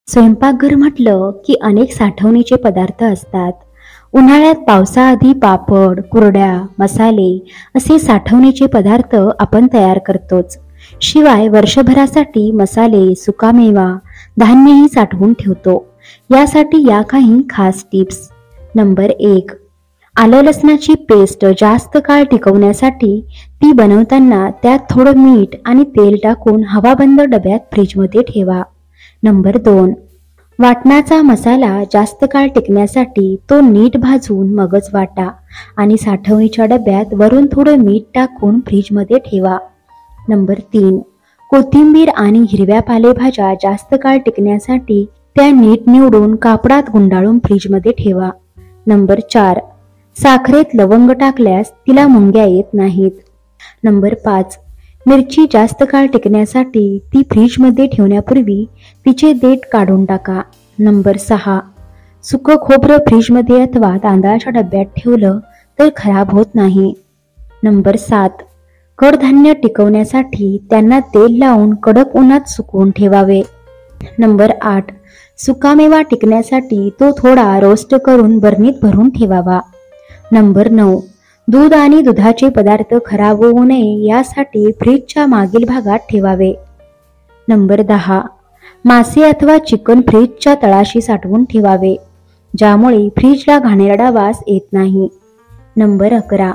स्वयंपाकघर म्हटलं की अनेक साठवणीचे पदार्थ असतात. उन्हाळ्यात पावसाआधी पापड, कुरड्या, मसाले असे साठवणीचे पदार्थ आपण तयार करतोच. शिवाय वर्षभरासाठी मसाले, सुकामेवा, धान्यही साठवून ठेवतो. यासाठी या काही खास टिप्स. नंबर 1. आलं लसणाची पेस्ट जास्त काळ टिकवण्यासाठी ती बनवताना त्यात थोडं मीठ आणि तेल टाकून हवाबंद डब्यात फ्रीजमध्ये ठेवा. नंबर 2. वाटणाचा मसाला जास्त काळ टिकण्यासाठी तो नीट भाजून मगच वाटा आणि साठवणीच्या डब्यात वरून थोडं मीठ टाकून फ्रीजमध्ये ठेवा. नंबर 3. कोथिंबीर आणि हिरव्या पालेभाज्या जास्त काळ टिकण्यासाठी त्या नीट निवडून कापडात गुंडाळून फ्रीजमध्ये ठेवा. नंबर 4. साखरेत लवंग टाकल्यास तिला मुंग्या येत नाहीत. नंबर 5. मिरची जास्त काळ टिकण्यासाठी ती फ्रीजमध्ये ठेवण्यापूर्वी तिचे देठ काढून टाका. नंबर 6. सुकं खोबरं फ्रीजमध्ये अथवा तांदळाच्या डब्यात ठेवलं तर खराब होत नाही. नंबर 7. कडधान्य टिकवण्यासाठी त्यांना तेल लावून कडक उन्हात सुकवून ठेवावे. नंबर 8. सुकामेवा टिकण्यासाठी तो थोडा रोस्ट करून बरणीत भरून ठेवावा. नंबर 9. दूध आणि दुधाचे पदार्थ खराब होऊ नये यासाठी फ्रीजच्या मागील भागात ठेवावे. नंबर 10. मासे अथवा चिकन फ्रीजच्या तळाशी साठवून ठेवावे, ज्यामुळे फ्रीजला घाणेरडा वास येत नाही. नंबर 11.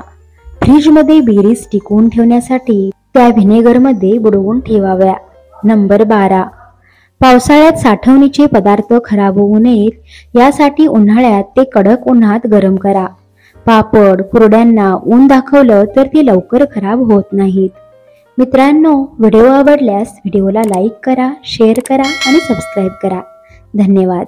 फ्रीजमध्ये बेरीज टिकवून ठेवण्यासाठी त्या व्हिनेगरमध्ये बुडवून ठेवाव्या. नंबर 12. पावसाळ्यात साठवणीचे पदार्थ खराब होऊ नयेत यासाठी उन्हाळ्यात ते कडक उन्हात गरम करा. पापड, कुरड्यांना ऊन दाखवलं तर ते लवकर खराब होत नाहीत. मित्रांनो, व्हिडिओ आवडल्यास व्हिडिओला लाईक करा, शेअर करा आणि सबस्क्राईब करा. धन्यवाद.